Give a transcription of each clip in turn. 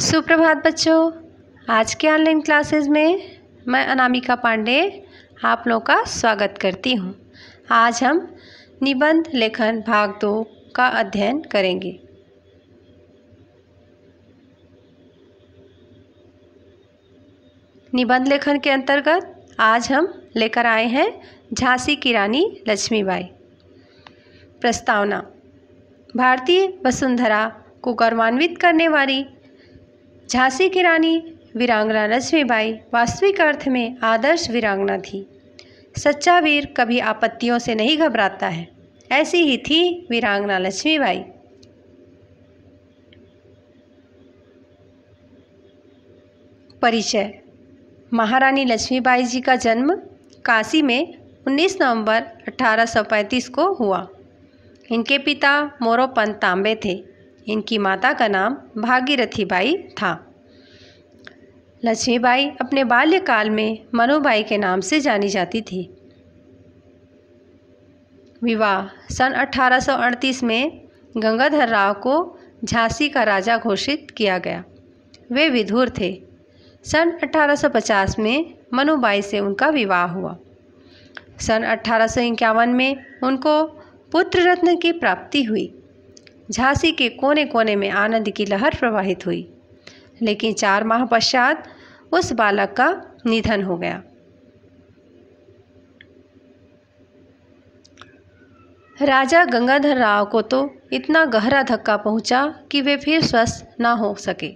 सुप्रभात बच्चों। आज के ऑनलाइन क्लासेस में मैं अनामिका पांडे आप लोगों का स्वागत करती हूँ। आज हम निबंध लेखन भाग 2 का अध्ययन करेंगे। निबंध लेखन के अंतर्गत आज हम लेकर आए हैं झांसी की रानी लक्ष्मीबाई। प्रस्तावना। भारतीय वसुंधरा को गौरवान्वित करने वाली झांसी की रानी वीरांगना लक्ष्मीबाई वास्तविक अर्थ में आदर्श वीरांगना थी। सच्चा वीर कभी आपत्तियों से नहीं घबराता है, ऐसी ही थी वीरांगना लक्ष्मीबाई। परिचय। महारानी लक्ष्मीबाई जी का जन्म काशी में 19 नवंबर 1835 को हुआ। इनके पिता मोरोपंत तांबे थे। इनकी माता का नाम भागीरथी बाई था। लक्ष्मीबाई अपने बाल्यकाल में मनुबाई के नाम से जानी जाती थी। विवाह सन 1838 में गंगाधर राव को झांसी का राजा घोषित किया गया। वे विधुर थे। सन 1850 में मनुबाई से उनका विवाह हुआ। सन 1851 में उनको पुत्र रत्न की प्राप्ति हुई। झांसी के कोने कोने में आनंद की लहर प्रवाहित हुई, लेकिन 4 माह पश्चात उस बालक का निधन हो गया। राजा गंगाधर राव को तो इतना गहरा धक्का पहुंचा कि वे फिर स्वस्थ न हो सके।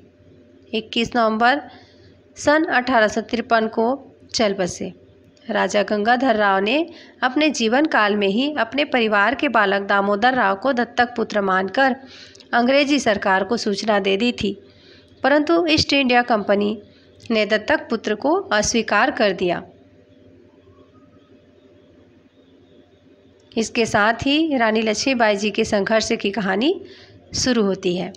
21 नवंबर सन 1853 को चल बसे। राजा गंगाधर राव ने अपने जीवन काल में ही अपने परिवार के बालक दामोदर राव को दत्तक पुत्र मानकर अंग्रेजी सरकार को सूचना दे दी थी, परंतु ईस्ट इंडिया कंपनी ने दत्तक पुत्र को अस्वीकार कर दिया। इसके साथ ही रानी लक्ष्मीबाई जी के संघर्ष की कहानी शुरू होती है।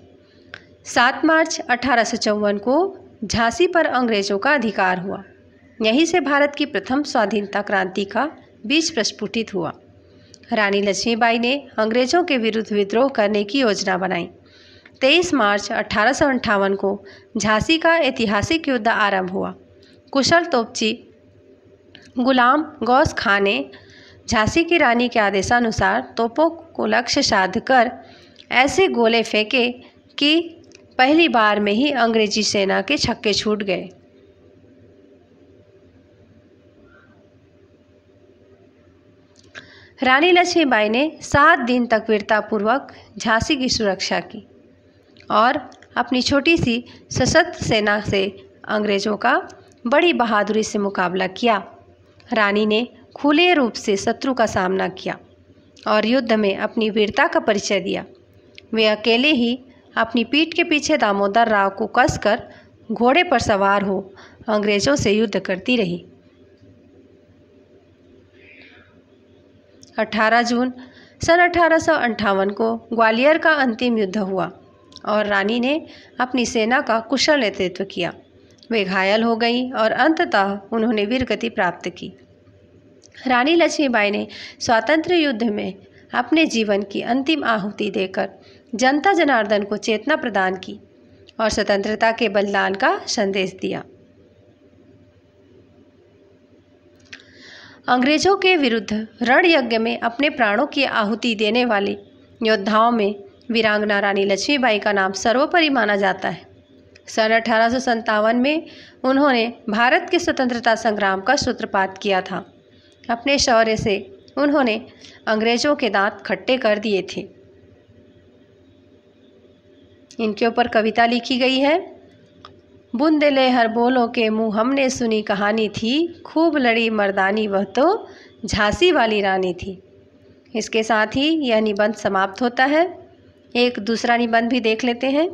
7 मार्च 1854 को झांसी पर अंग्रेजों का अधिकार हुआ। यहीं से भारत की प्रथम स्वाधीनता क्रांति का बीज प्रस्फुटित हुआ। रानी लक्ष्मीबाई ने अंग्रेजों के विरुद्ध विद्रोह करने की योजना बनाई। 23 मार्च 1858 को झांसी का ऐतिहासिक युद्ध आरंभ हुआ। कुशल तोपची गुलाम गौस खां ने झांसी की रानी के आदेशानुसार तोपों को लक्ष्य साध कर ऐसे गोले फेंके कि पहली बार में ही अंग्रेजी सेना के छक्के छूट गए। रानी लक्ष्मीबाई ने 7 दिन तक वीरतापूर्वक झांसी की सुरक्षा की और अपनी छोटी सी सशस्त्र सेना से अंग्रेजों का बड़ी बहादुरी से मुकाबला किया। रानी ने खुले रूप से शत्रु का सामना किया और युद्ध में अपनी वीरता का परिचय दिया। वे अकेले ही अपनी पीठ के पीछे दामोदर राव को कसकर घोड़े पर सवार हो अंग्रेजों से युद्ध करती रही। 18 जून सन 1858 को ग्वालियर का अंतिम युद्ध हुआ और रानी ने अपनी सेना का कुशल नेतृत्व किया। वे घायल हो गईं और अंततः उन्होंने वीरगति प्राप्त की। रानी लक्ष्मीबाई ने स्वातंत्र्य युद्ध में अपने जीवन की अंतिम आहुति देकर जनता जनार्दन को चेतना प्रदान की और स्वतंत्रता के बलिदान का संदेश दिया। अंग्रेजों के विरुद्ध रण यज्ञ में अपने प्राणों की आहुति देने वाले योद्धाओं में वीरांगना रानी लक्ष्मीबाई का नाम सर्वोपरि माना जाता है। सन 1857 में उन्होंने भारत के स्वतंत्रता संग्राम का सूत्रपात किया था। अपने शौर्य से उन्होंने अंग्रेजों के दांत खट्टे कर दिए थे। इनके ऊपर कविता लिखी गई है। बुंदेले हर बोलों के मुँह हमने सुनी कहानी थी, खूब लड़ी मर्दानी वह तो झांसी वाली रानी थी। इसके साथ ही यह निबंध समाप्त होता है। एक दूसरा निबंध भी देख लेते हैं।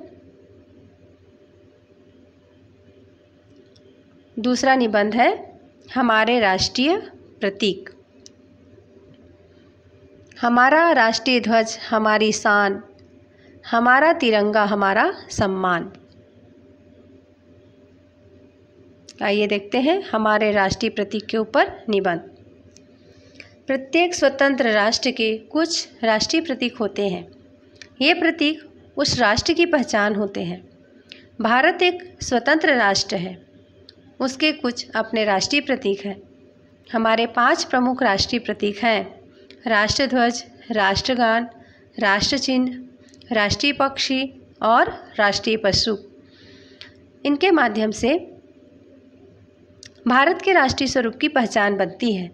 दूसरा निबंध है हमारे राष्ट्रीय प्रतीक। हमारा राष्ट्रीय ध्वज हमारी शान, हमारा तिरंगा हमारा सम्मान। आइए देखते हैं हमारे राष्ट्रीय प्रतीक के ऊपर निबंध। प्रत्येक स्वतंत्र राष्ट्र के कुछ राष्ट्रीय प्रतीक होते हैं। ये प्रतीक उस राष्ट्र की पहचान होते हैं। भारत एक स्वतंत्र राष्ट्र है। उसके कुछ अपने राष्ट्रीय प्रतीक हैं। हमारे 5 प्रमुख राष्ट्रीय प्रतीक हैं: राष्ट्रध्वज, राष्ट्रगान, राष्ट्र चिन्ह, राष्ट्रीय पक्षी और राष्ट्रीय पशु। इनके माध्यम से भारत के राष्ट्रीय स्वरूप की पहचान बनती है।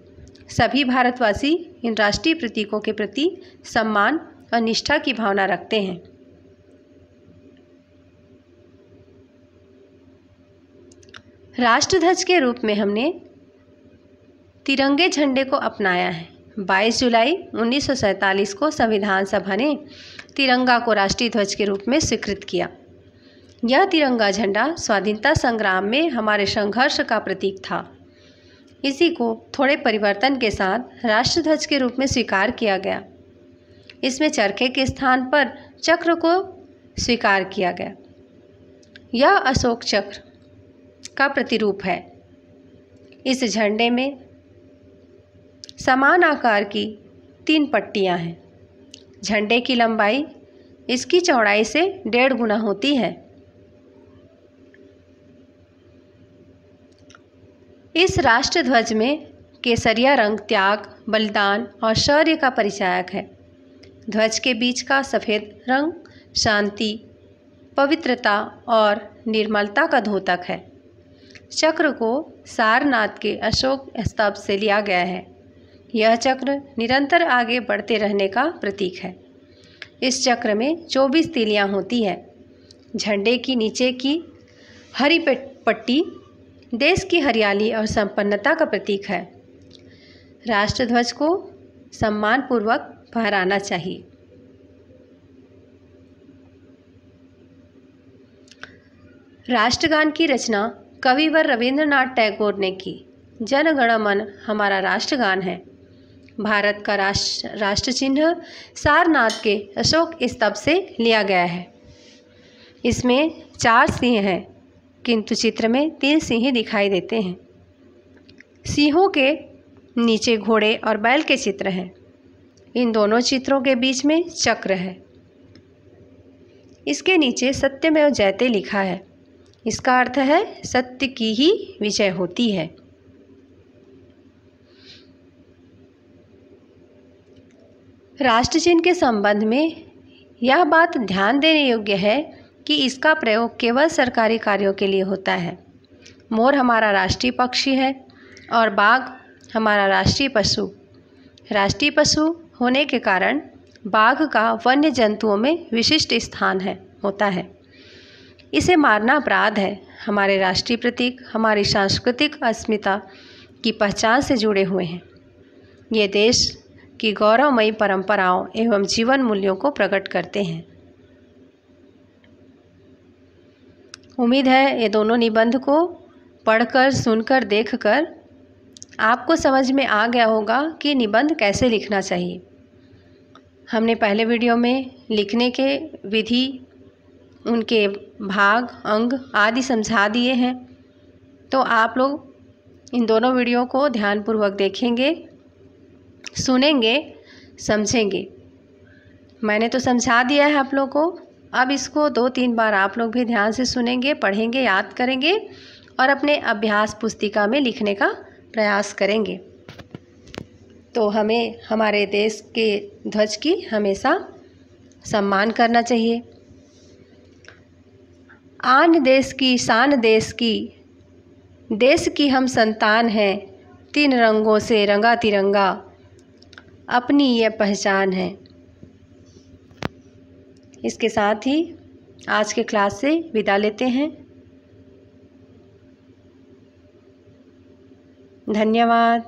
सभी भारतवासी इन राष्ट्रीय प्रतीकों के प्रति सम्मान और निष्ठा की भावना रखते हैं। राष्ट्रध्वज के रूप में हमने तिरंगे झंडे को अपनाया है। 22 जुलाई 1947 को संविधान सभा ने तिरंगा को राष्ट्रीय ध्वज के रूप में स्वीकृत किया। यह तिरंगा झंडा स्वाधीनता संग्राम में हमारे संघर्ष का प्रतीक था। इसी को थोड़े परिवर्तन के साथ राष्ट्रध्वज के रूप में स्वीकार किया गया। इसमें चरखे के स्थान पर चक्र को स्वीकार किया गया। यह अशोक चक्र का प्रतिरूप है। इस झंडे में समान आकार की 3 पट्टियां हैं। झंडे की लंबाई इसकी चौड़ाई से 1.5 गुना होती है। इस राष्ट्रध्वज में केसरिया रंग त्याग, बलिदान और शौर्य का परिचायक है। ध्वज के बीच का सफ़ेद रंग शांति, पवित्रता और निर्मलता का द्योतक है। चक्र को सारनाथ के अशोक स्तंभ से लिया गया है। यह चक्र निरंतर आगे बढ़ते रहने का प्रतीक है। इस चक्र में 24 तीलियां होती है। झंडे की नीचे की हरी पट्टी देश की हरियाली और संपन्नता का प्रतीक है। राष्ट्रध्वज को सम्मानपूर्वक फहराना चाहिए। राष्ट्रगान की रचना कविवर रविंद्रनाथ टैगोर ने की। जन गण मन हमारा राष्ट्रगान है। भारत का राष्ट्र चिन्ह सारनाथ के अशोक स्तंभ से लिया गया है। इसमें 4 सिंह हैं, किंतु चित्र में 3 सिंह दिखाई देते हैं। सिंहों के नीचे घोड़े और बैल के चित्र हैं। इन दोनों चित्रों के बीच में चक्र है। इसके नीचे सत्यमेव जयते लिखा है। इसका अर्थ है सत्य की ही विजय होती है। राष्ट्र चिन्ह के संबंध में यह बात ध्यान देने योग्य है कि इसका प्रयोग केवल सरकारी कार्यों के लिए होता है। मोर हमारा राष्ट्रीय पक्षी है और बाघ हमारा राष्ट्रीय पशु। राष्ट्रीय पशु होने के कारण बाघ का वन्य जंतुओं में विशिष्ट स्थान होता है। इसे मारना अपराध है। हमारे राष्ट्रीय प्रतीक हमारी सांस्कृतिक अस्मिता की पहचान से जुड़े हुए हैं। ये देश की गौरवमयी परंपराओं एवं जीवन मूल्यों को प्रकट करते हैं। उम्मीद है ये दोनों निबंध को पढ़कर, सुनकर, देखकर आपको समझ में आ गया होगा कि निबंध कैसे लिखना चाहिए। हमने पहले वीडियो में लिखने के विधि, उनके भाग, अंग आदि समझा दिए हैं। तो आप लोग इन दोनों वीडियो को ध्यानपूर्वक देखेंगे, सुनेंगे, समझेंगे। मैंने तो समझा दिया है आप लोगों को। अब इसको 2-3 बार आप लोग भी ध्यान से सुनेंगे, पढ़ेंगे, याद करेंगे और अपने अभ्यास पुस्तिका में लिखने का प्रयास करेंगे। तो हमें हमारे देश के ध्वज की हमेशा सम्मान करना चाहिए। आन देश की शान देश की हम संतान हैं। 3 रंगों से रंगा तिरंगा अपनी ये पहचान है। इसके साथ ही आज के क्लास से विदा लेते हैं। धन्यवाद।